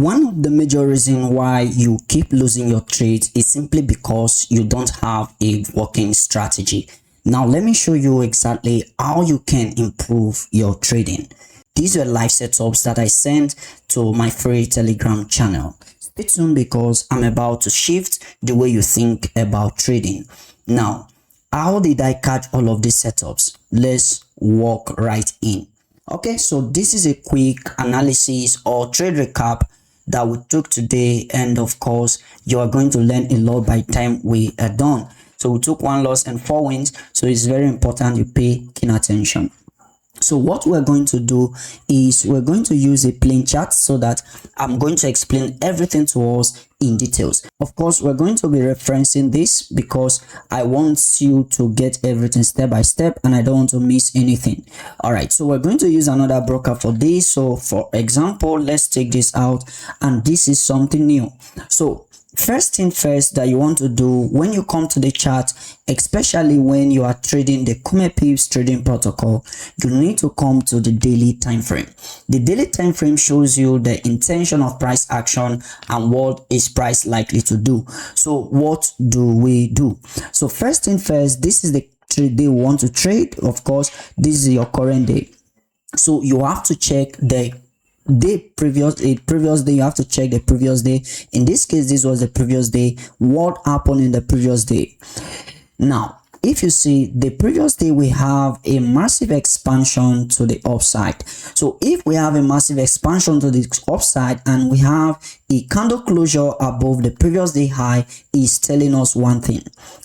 One of the major reasons why you keep losing your trades is simply because you don't have a working strategy. Now let me show you exactly how you can improve your trading. These are live setups that I sent to my free Telegram channel. Stay tuned because I'm about to shift the way you think about trading. Now, how did I catch all of these setups? Let's walk right in. Okay, so this is a quick analysis or trade recap that we took today, and of course you are going to learn a lot by the time we are done. So we took 1 loss and 4 wins, so it's very important you pay keen attention. So what we're going to do is we're going to use a plain chart so that I'm going to explain everything to us in details. Of course, we're going to be referencing this because I want you to get everything step by step and I don't want to miss anything. All right, so we're going to use another broker for this. So for example, let's take this out, and this is something new. So first thing first that you want to do when you come to the chart, especially when you are trading the Kume Pips trading protocol, you need to come to the daily time frame. The daily time frame shows you the intention of price action and what is price likely to do. So what do we do? So first thing first, this is the trade day we want to trade. Of course, this is your current day, so you have to check the previous day. You have to check the previous day. In this case, this was the previous day. What happened in the previous day? Now if you see the previous day, we have a massive expansion to the upside. So if we have a massive expansion to the upside and we have a candle closure above the previous day high, is telling us one thing.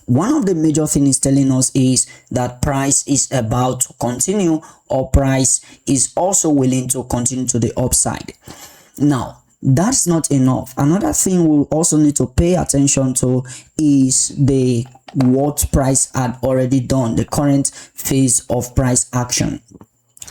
One of the major things is telling us is that price is about to continue, or price is also willing to continue to the upside. Now that's not enough. Another thing we'll also need to pay attention to is the what price had already done, the current phase of price action.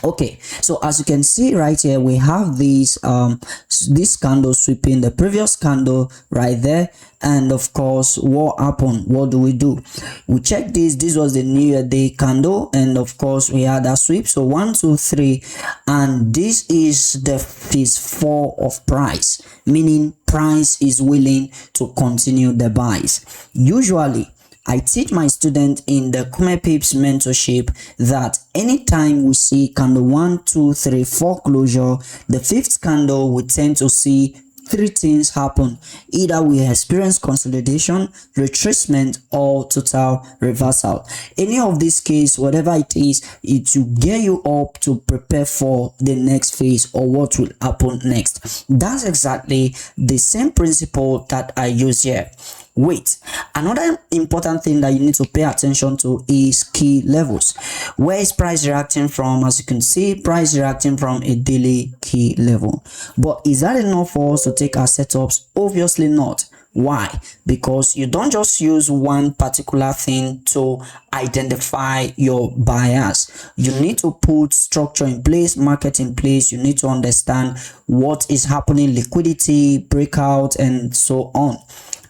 Okay, so as you can see right here, we have this candle sweeping the previous candle right there. And of course, what happened? What do? We check this. This was the New Year Day candle, and of course we had a sweep. So 1 2 3, and this is the phase 4 of price, meaning price is willing to continue the buys. Usually I teach my students in the Kume Pips mentorship that anytime we see candle 1 2 3 4 closure, the 5th candle, we tend to see 3 things happen. Either we experience consolidation, retracement, or total reversal. Any of these case, whatever it is, it will gear you up to prepare for the next phase or what will happen next. That's exactly the same principle that I use here. Wait, another important thing that you need to pay attention to is key levels. Where is price reacting from? As you can see, price reacting from a daily key level. But is that enough for us to take our setups? Obviously not. Why? Because you don't just use one particular thing to identify your buyers. You need to put structure in place, market in place. You need to understand what is happening, liquidity, breakout, and so on.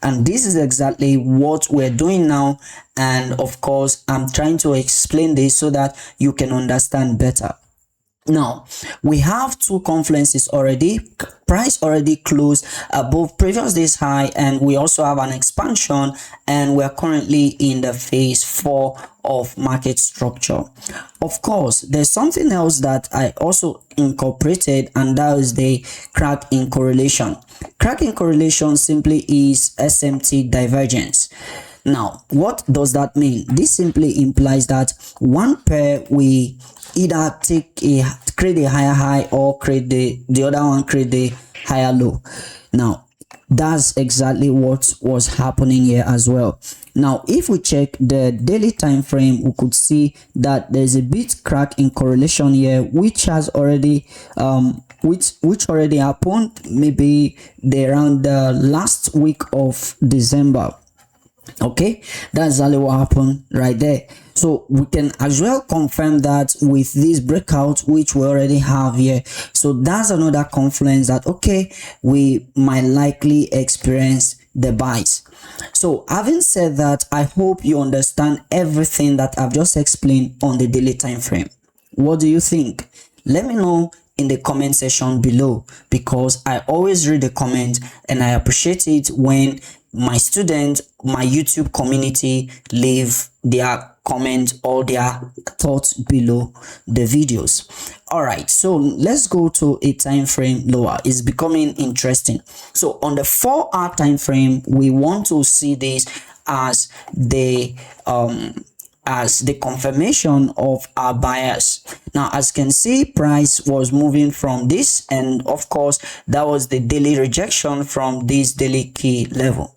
And this is exactly what we're doing now. And of course, I'm trying to explain this so that you can understand better. Now, we have 2 confluences already. Price already closed above previous day's high, and we also have an expansion, and we're currently in the phase 4 of market structure. Of course, there's something else that I also incorporated, and that is the crack in correlation. Crack in correlation simply is SMT divergence. Now, what does that mean? This simply implies that one pair we either create a higher high, or create the other one create the higher low. Now that's exactly what was happening here as well. Now if we check the daily time frame, we could see that there's a bit crack in correlation here, which has already which already happened maybe around the last week of December. Okay, that's exactly what happened right there. So we can as well confirm that with this breakout which we already have here. So that's another confluence that okay, we might likely experience the buys. So having said that, I hope you understand everything that I've just explained on the daily time frame. What do you think? Let me know in the comment section below, because I always read the comment and I appreciate it when my students, my YouTube community, leave their comment or their thoughts below the videos. All right, so let's go to a time frame lower. It's becoming interesting. So on the 4-hour time frame, we want to see this as the confirmation of our bias. Now, as you can see, price was moving from this, and of course that was the daily rejection from this daily key level.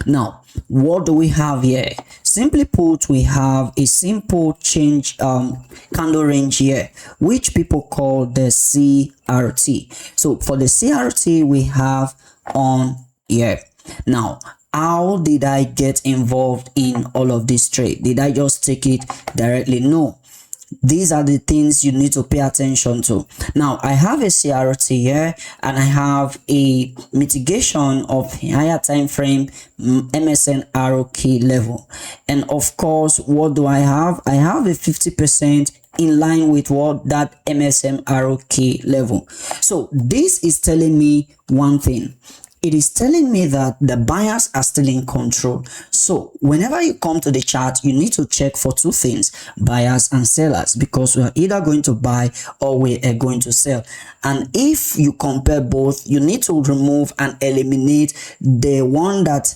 Now, what do we have here? Simply put, we have a simple change candle range here, which people call the CRT. So for the CRT, we have on here. Now, how did I get involved in all of this trade? Did I just take it directly? No. These are the things you need to pay attention to. Now, I have a CRT here and I have a mitigation of higher time frame MSN arrow key level. And of course, what do I have? I have a 50% in line with what that MSM arrow key level. So this is telling me one thing. It is telling me that the buyers are still in control. So whenever you come to the chart, you need to check for two things: buyers and sellers, because we are either going to buy or we are going to sell. And if you compare both, you need to remove and eliminate the one that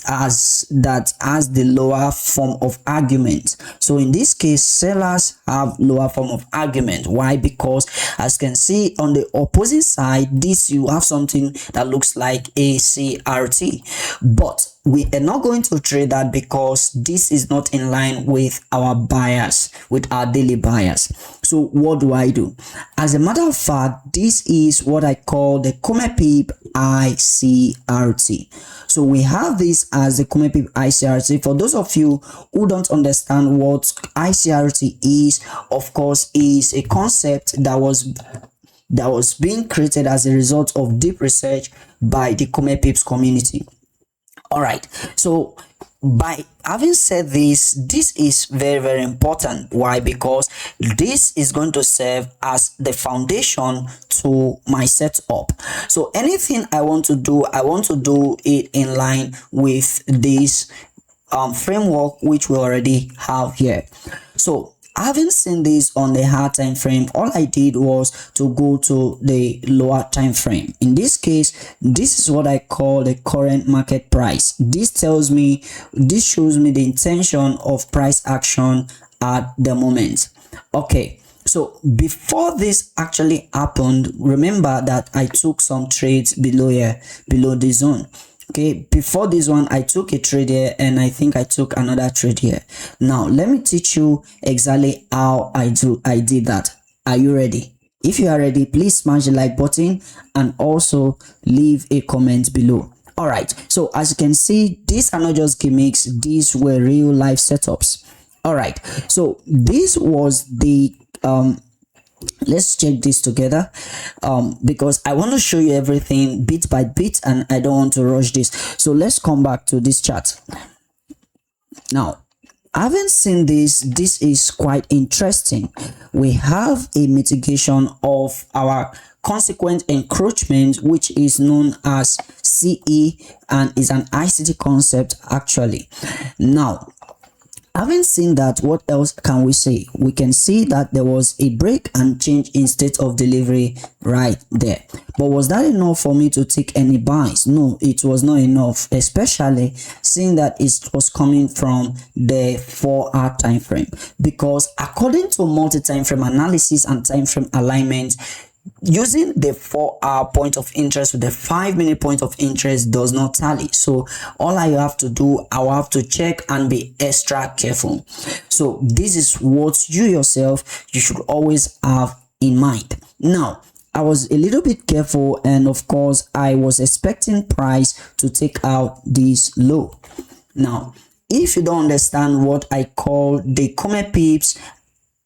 has the lower form of argument. So in this case, sellers have lower form of argument. Why? Because as you can see on the opposite side, this you have something that looks like a CRT, but we are not going to trade that because this is not in line with our buyers, with our daily buyers. So what do? As a matter of fact, this is what I call the Comepip ICRT. So we have this as the Comepip ICRT. For those of you who don't understand what ICRT is, of course, is a concept that was being created as a result of deep research by the Comepips community. All right, so by having said this, this is very, very important. Why? Because this is going to serve as the foundation to my setup. So anything I want to do it in line with this framework which we already have here. So having seen this on the higher time frame, all I did was to go to the lower time frame. In this case, this is what I call the current market price. This shows me the intention of price action at the moment. Okay, so before this actually happened, remember that I took some trades below here, below the zone. Okay, before this one I took a trade here, and I think I took another trade here. Now let me teach you exactly how I did that. Are you ready? If you are ready, please smash the like button and also leave a comment below. All right, so as you can see, these are not just gimmicks, these were real life setups. All right, so this was the let's check this together because I want to show you everything bit by bit and I don't want to rush this. So let's come back to this chart. Now, having seen this, this is quite interesting. We have a mitigation of our consequent encroachment, which is known as CE and is an ICT concept actually. Now, having seen that, what else can we say? We can see that there was a break and change in state of delivery right there. But was that enough for me to take any buys? No, it was not enough, especially seeing that it was coming from the 4-hour time frame. Because according to multi-time frame analysis and time frame alignment, using the 4-hour point of interest with the 5-minute point of interest does not tally. So all I have to do, I will have to check and be extra careful. So this is what you should always have in mind. Now, I was a little bit careful, and of course I was expecting price to take out this low. Now, if you don't understand what I call the Comepips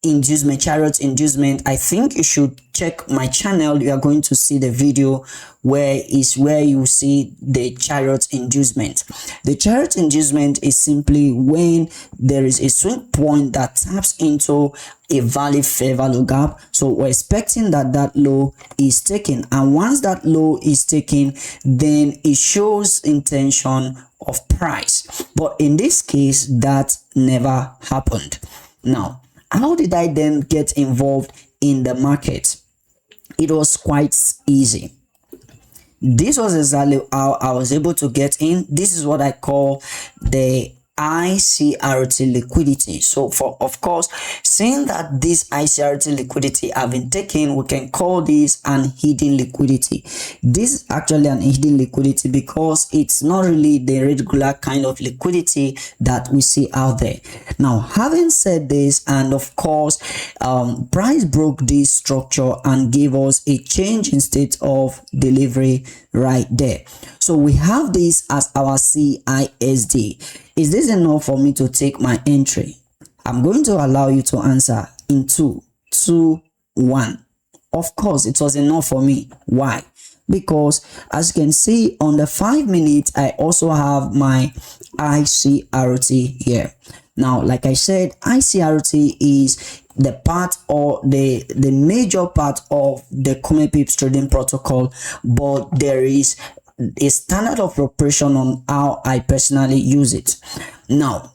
inducement, chariot inducement, I think you should check my channel. You are going to see the video where you see the chariot inducement. The chariot inducement is simply when there is a swing point that taps into a valid fair value gap. So we're expecting that that low is taken, and once that low is taken, then it shows intention of price. But in this case, that never happened. Now, how did I then get involved in the market? It was quite easy. This was exactly how I was able to get in. This is what I call the ICRT liquidity. So of course, seeing that this ICRT liquidity have been taken, we can call this an hidden liquidity. This is actually an hidden liquidity because it's not really the regular kind of liquidity that we see out there. Now, having said this, and of course, price broke this structure and gave us a change in state of delivery right there. So we have this as our CISD. Is this enough for me to take my entry? I'm going to allow you to answer in 3, 2, 1. Of course, it was enough for me. Why? Because as you can see on the 5 minutes, I also have my ICRT here. Now, like I said, ICRT is the part or the major part of the Pips trading protocol, but there is a standard of operation on how I personally use it. Now,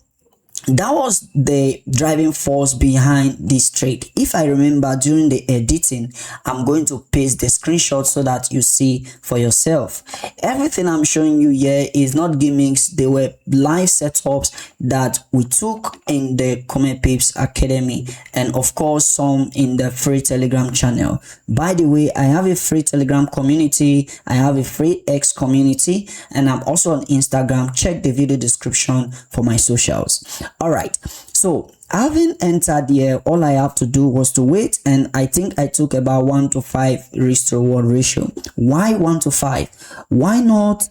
that was the driving force behind this trade. If I remember during the editing, I'm going to paste the screenshot so that you see for yourself. Everything I'm showing you here is not gimmicks. They were live setups that we took in the Pips Academy, and of course some in the free Telegram channel. By the way, I have a free Telegram community, I have a free X community, and I'm also on Instagram. Check the video description for my socials. All right, so having entered here, all I have to do was to wait, and I think I took about 1 to 5 risk to reward ratio. Why 1 to 5? Why not,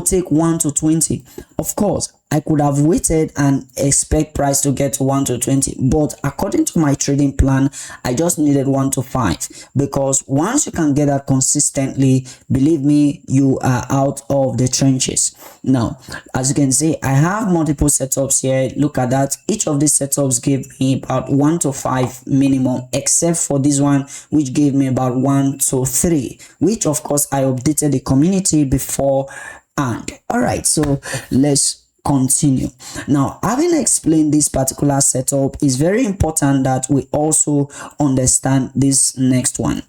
take 1 to 20? Of course, I could have waited and expect price to get to 1 to 20, but according to my trading plan, I just needed 1 to 5, because once you can get that consistently, believe me, you are out of the trenches. Now, as you can see, I have multiple setups here. Look at that. Each of these setups gave me about 1 to 5 minimum, except for this one, which gave me about 1 to 3, which of course I updated the community before. And all right, so let's continue. Now, having explained this particular setup, it's very important that we also understand this next one.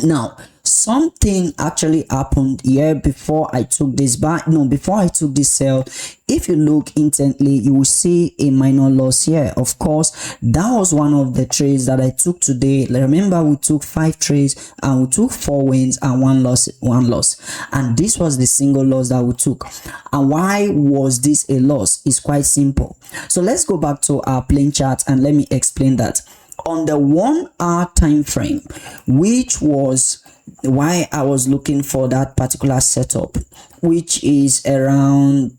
Now, something actually happened here before I took this before I took this sell. If you look intently, you will see a minor loss here. Of course, that was one of the trades that I took today. Remember, we took 5 trades and we took 4 wins and 1 loss, and this was the single loss that we took. And why was this a loss? It's quite simple. So let's go back to our plain chart and let me explain that. On the 1 hour time frame, which was why I was looking for that particular setup, which is around,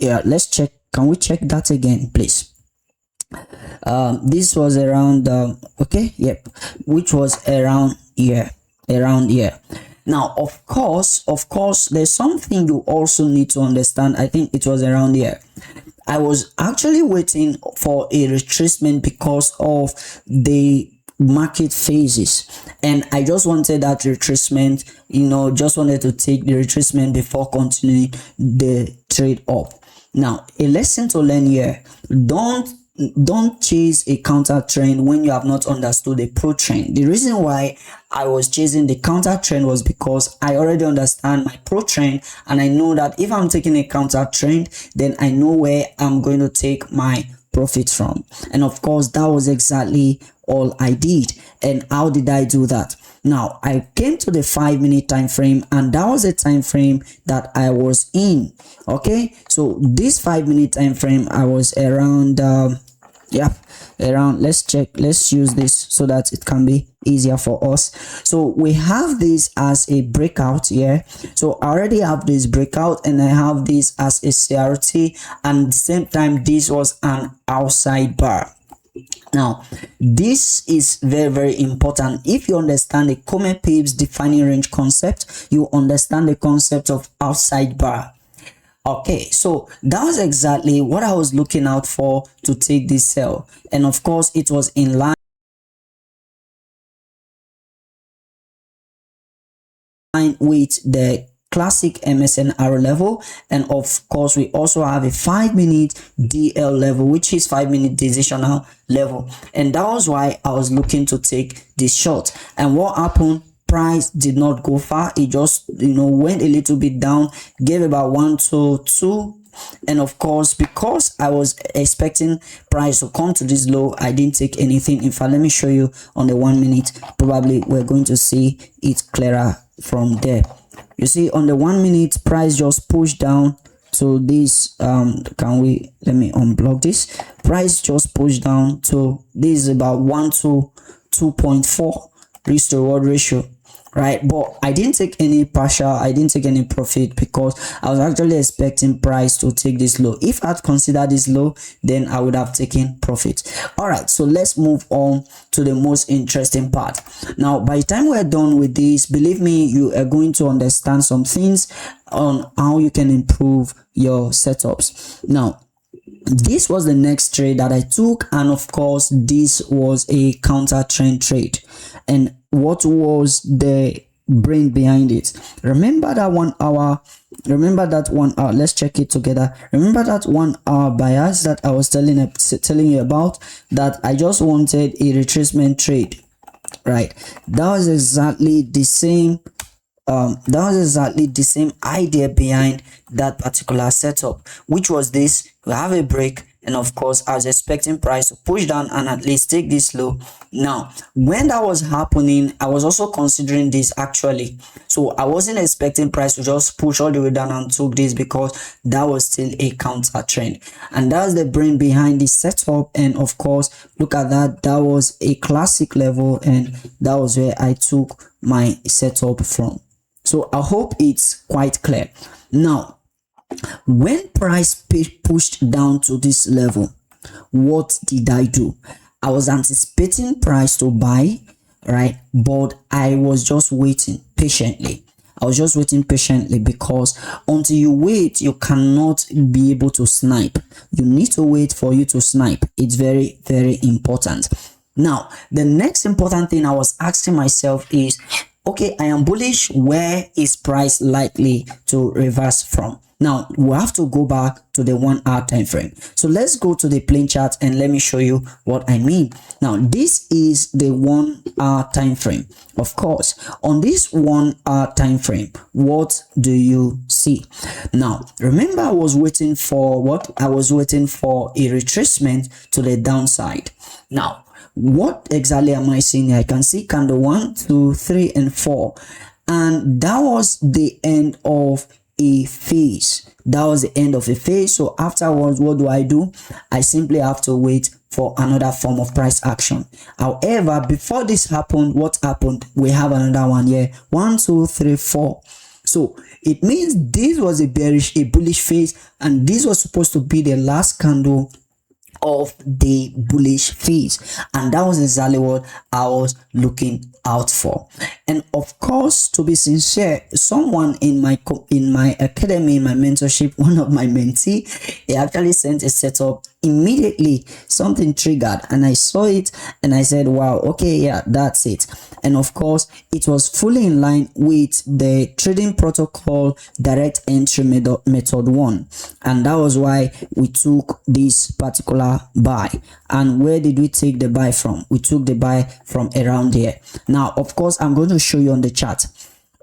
let's check. Can we check that again, please? This was around which was around here. Now, of course, there's something you also need to understand. I think it was around here. I was actually waiting for a retracement because of the market phases, and I just wanted that retracement, just wanted to take the retracement before continuing the trade up. Now, a lesson to learn here: don't chase a counter trend when you have not understood the pro trend. The reason why I was chasing the counter trend was because I already understand my pro trend, and I know that if I'm taking a counter trend, then I know where I'm going to take my profits from. And of course, that was exactly all I did. And how did I do that? Now, I came to the 5 minute time frame, and that was a time frame that I was in. Okay, so this 5 minute time frame, I was around let's check, let's use this so that it can be easier for us. So we have this as a breakout here. So I already have this breakout, and I have this as a CRT, and at the same time this was an outside bar. Now, this is very, very important. If you understand the Common Pips defining range concept, you understand the concept of outside bar. Okay, so that was exactly what I was looking out for to take this sell. And of course, it was in line with the classic MSNR level, and of course we also have a 5-minute DL level, which is 5-minute decisional level, and that was why I was looking to take this short. And what happened? Price did not go far. It just went a little bit down, gave about 122, and of course, because I was expecting price to come to this low, I didn't take anything. In fact, let me show you on the 1 minute. Probably we're going to see it clearer from there. You see, on the 1 minute, price just pushed down to this. Let me unblock this. Price just pushed down to this is about 1 to 2.4 risk to reward ratio, right? But I didn't take any partial, I didn't take any profit, because I was actually expecting price to take this low. If I'd considered this low, then I would have taken profit. All right, so let's move on to the most interesting part. Now, by the time we're done with this, believe me, you are going to understand some things on how you can improve your setups. Now, this was the next trade that I took, and of course this was a counter trend trade. And what was the brain behind it? Remember that 1 hour, let's check it together. Remember that 1 hour bias that I was telling you about, that I just wanted a retracement trade, right? That was exactly the same idea behind that particular setup, which was this: we have a break, and of course I was expecting price to push down and at least take this low. Now, when that was happening, I was also considering this actually, so I wasn't expecting price to just push all the way down and took this, because that was still a counter trend. And that's the brain behind this setup. And of course, look at that, that was a classic level, and that was where I took my setup from. So I hope it's quite clear. Now, when price pushed down to this level, what did I do? I was anticipating price to buy, right? But I was just waiting patiently. Because until you wait, you cannot be able to snipe. You need to wait for you to snipe. It's very, very important. Now, the next important thing I was asking myself is, okay, I am bullish. Where is price likely to reverse from? Now, we have to go back to the 1 hour time frame. So let's go to the plain chart and let me show you what I mean. Now, this is the 1 hour time frame. Of course, on this 1 hour time frame, what do you see? Now, remember, I was waiting for what? I was waiting for a retracement to the downside. Now, what exactly am I seeing here? I can see candle 1, 2, 3, and 4, and that was the end of a phase. So afterwards, what do? I simply have to wait for another form of price action. However, before this happened, what happened? We have another one here. 1, 2, 3, 4. So it means this was a bullish phase, and this was supposed to be the last candle of the bullish phase, and that was exactly what I was looking out for. And of course, to be sincere, someone in my academy, in my mentorship, one of my mentee, he actually sent a setup. Immediately something triggered, and I saw it and I said, wow, okay, yeah, that's it. And of course, it was fully in line with the trading protocol direct entry method 1, and that was why we took this particular buy. And where did we take the buy from? We took the buy from around here. Now, of course, I'm going to show you on the chart.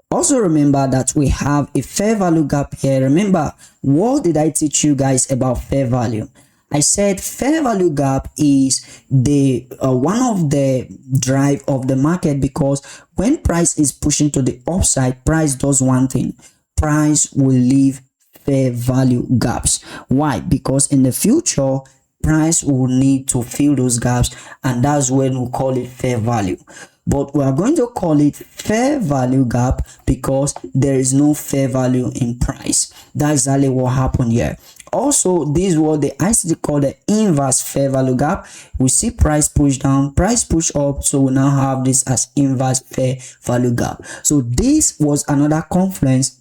Also remember that we have a fair value gap here. Remember, what did I teach you guys about fair value? I said fair value gap is the one of the drive of the market, because when price is pushing to the upside, price does one thing: price will leave fair value gaps. Why? Because in the future, price will need to fill those gaps, and that's when we call it fair value. but we are going to call it fair value gap because there is no fair value in price. That's exactly what happened here. Also, this is what the ICT call the inverse fair value gap. We see price push down, price push up, so we now have this as inverse fair value gap. So this was another confluence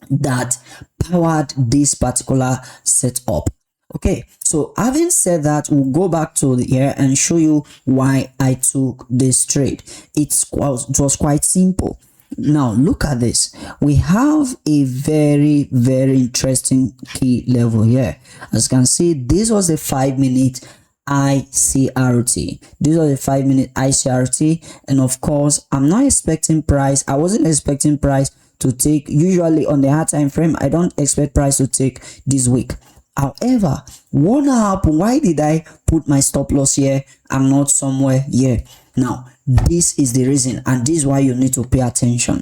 that powered this particular setup. Okay, so having said that, we'll go back to here and show you why I took this trade. It was quite simple. Now look at this. We have a very interesting key level here. As you can see, this was a 5-minute ICRT. This was a 5-minute ICRT, and of course I'm not expecting price. I wasn't expecting price to take. Usually on the hard time frame, I don't expect price to take this week. However, what happened? Why did I put my stop loss here? I'm not somewhere here. Now this is the reason, and this is why you need to pay attention.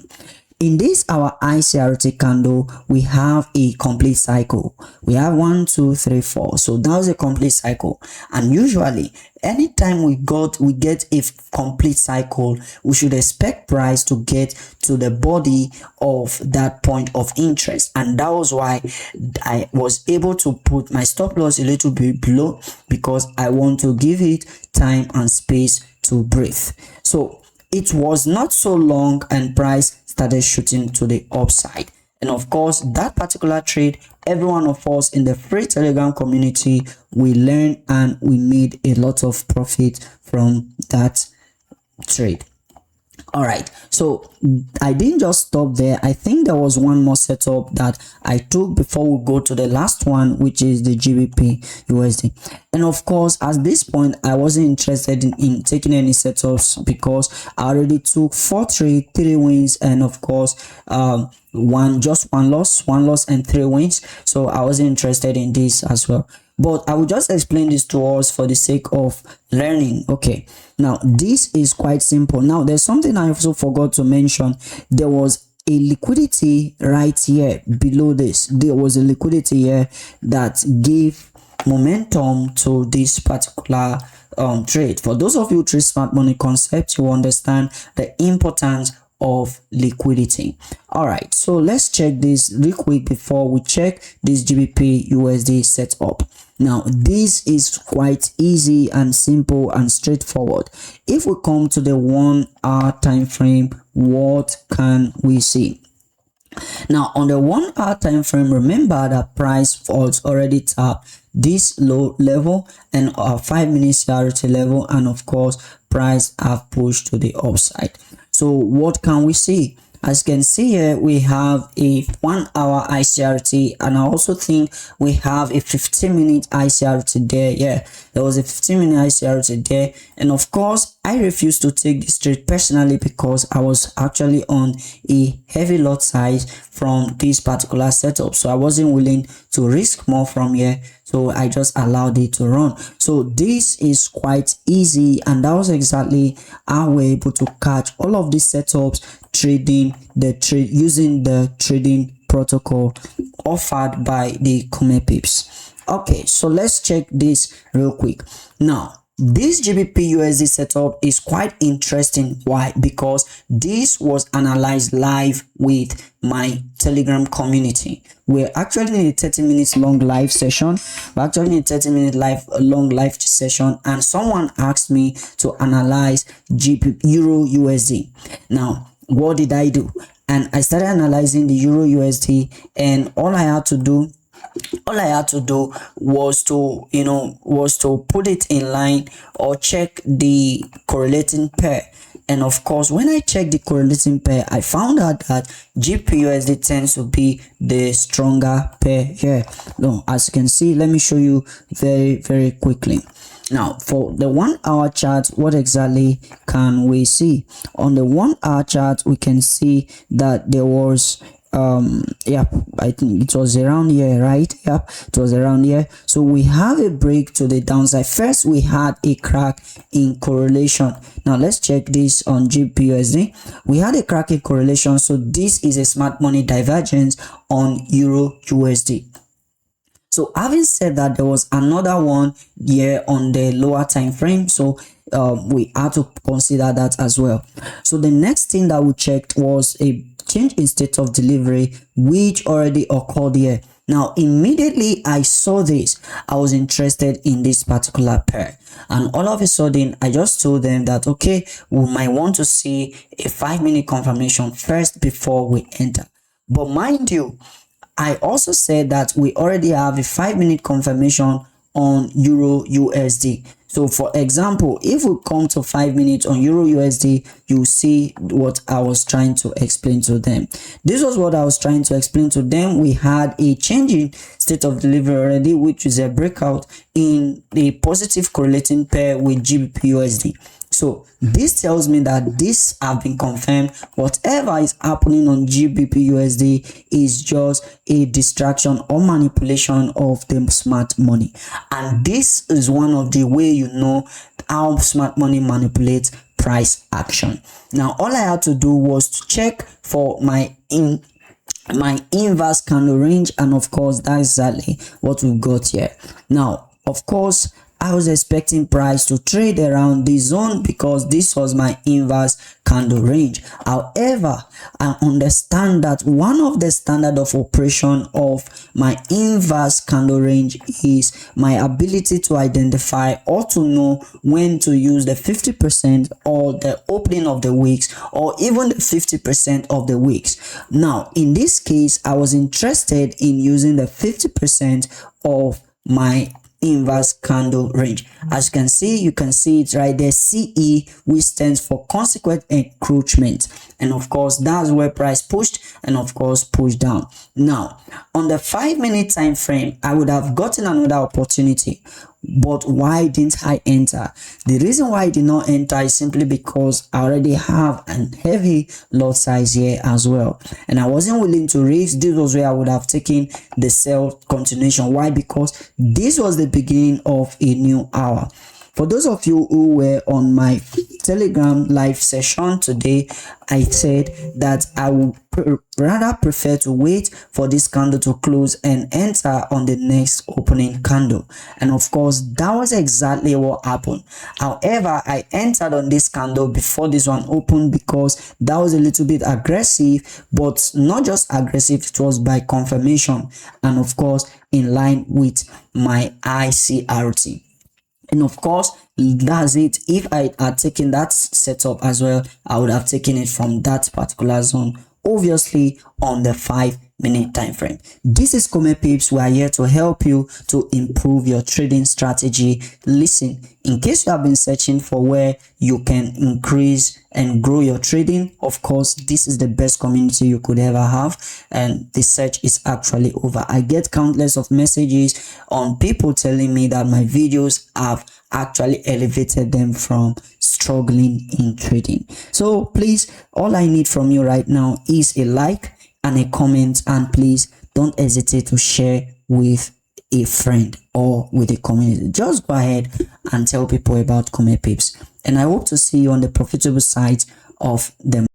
In this our ICRT candle, we have a complete cycle. We have 1 2 3 4, so that was a complete cycle. And usually anytime we get a complete cycle, we should expect price to get to the body of that point of interest, and that was why I was able to put my stop loss a little bit below, because I want to give it time and space to breathe. So it was not so long and price started shooting to the upside. And of course, that particular trade, every one of us in the free Telegram community, we learned and we made a lot of profit from that trade. All right, so I didn't just stop there. I think there was one more setup that I took before we go to the last one, which is the GBP USD. And of course, at this point, I wasn't interested in taking any setups because I already took 4 trades, 3 wins, and of course one loss and 3 wins. So I wasn't interested in this as well. But I will just explain this to us for the sake of learning. Okay, now this is quite simple. Now there's something I also forgot to mention. There was a liquidity right here below this. There was a liquidity here that gave momentum to this particular trade. For those of you who trade smart money concept, you understand the importance of liquidity. All right, so let's check this real quick before we check this GBP USD setup. Now this is quite easy and simple and straightforward. If we come to the 1 hour time frame, what can we see? Now on the 1 hour time frame, remember that price was already tapped this low level and our 5-minute CRT level, and of course price have pushed to the upside. So what can we see? As you can see here, we have a 1 hour ICRT, and I also think we have a 15-minute ICRT there. Yeah, there was a 15-minute ICRT there, and of course I refused to take this trade personally because I was actually on a heavy lot size from this particular setup, so I wasn't willing to risk more from here, so I just allowed it to run. So this is quite easy, and that was exactly how we're able to catch all of these setups trading the trade using the trading protocol offered by the Kume Pips. Okay, so let's check this real quick. Now this GBP USD setup is quite interesting. Why? Because this was analyzed live with my Telegram community. We're actually in a 30 minutes long live session. We're actually in a 30-minute long live session, and someone asked me to analyze Euro USD. Now what did I do? And I started analyzing the Euro USD, and all I had to do was to put it in line or check the correlating pair. And of course, when I checked the correlating pair, I found out that GBP/USD tends to be the stronger pair here. Now, as you can see, let me show you very quickly. Now for the 1 hour chart, what exactly can we see? On the 1 hour chart, we can see that there was I think it was around here, right? Yep, it was around here. So we have a break to the downside. First we had a crack in correlation. Now let's check this on GBP/USD. We had a crack in correlation, so this is a smart money divergence on Euro USD. So having said that, there was another one here on the lower time frame, so we had to consider that as well. So the next thing that we checked was a change in state of delivery, which already occurred here. Now immediately I saw this, I was interested in this particular pair, and all of a sudden I just told them that okay, we might want to see a 5-minute confirmation first before we enter. But mind you, I also said that we already have a 5-minute confirmation on Euro USD. So for example, if we come to 5 minutes on Euro USD, you see what I was trying to explain to them. This was what I was trying to explain to them. We had a changing state of delivery already, which is a breakout in the positive correlating pair with GBP USD. So this tells me that this have been confirmed. Whatever is happening on GBP USD is just a distraction or manipulation of the smart money, and this is one of the way you know how smart money manipulates price action. Now all I had to do was to check for my inverse candle range, and of course that's exactly what we've got here. Now of course I was expecting price to trade around this zone because this was my inverse candle range. However, I understand that one of the standard of operation of my inverse candle range is my ability to identify or to know when to use the 50% or the opening of the wicks, or even the 50% of the wicks. Now in this case, I was interested in using the 50% of my inverse candle range. As you can see it right there, CE, which stands for consequent encroachment, and of course that's where price pushed and of course pushed down. Now on the 5-minute time frame, I would have gotten another opportunity, but why didn't I enter? The reason why I did not enter is simply because I already have a heavy lot size here as well, and I wasn't willing to risk. This was where I would have taken the sell continuation. Why? Because this was the beginning of a new hour. For those of you who were on my Telegram live session today, I said that I would rather prefer to wait for this candle to close and enter on the next opening candle, and of course that was exactly what happened. However, I entered on this candle before this one opened because that was a little bit aggressive, but not just aggressive, it was by confirmation and of course in line with my ICRT. And of course that's it. If I had taken that setup as well, I would have taken it from that particular zone, obviously on the 5-minute time frame. This is Kome Pips. We are here to help you to improve your trading strategy. Listen, in case you have been searching for where you can increase and grow your trading, of course this is the best community you could ever have, and the search is actually over. I get countless of messages on people telling me that my videos have actually elevated them from struggling in trading. So please, all I need from you right now is a like and a comment, and please don't hesitate to share with a friend or with a community. Just go ahead and tell people about Kome Pips, and I hope to see you on the profitable side of the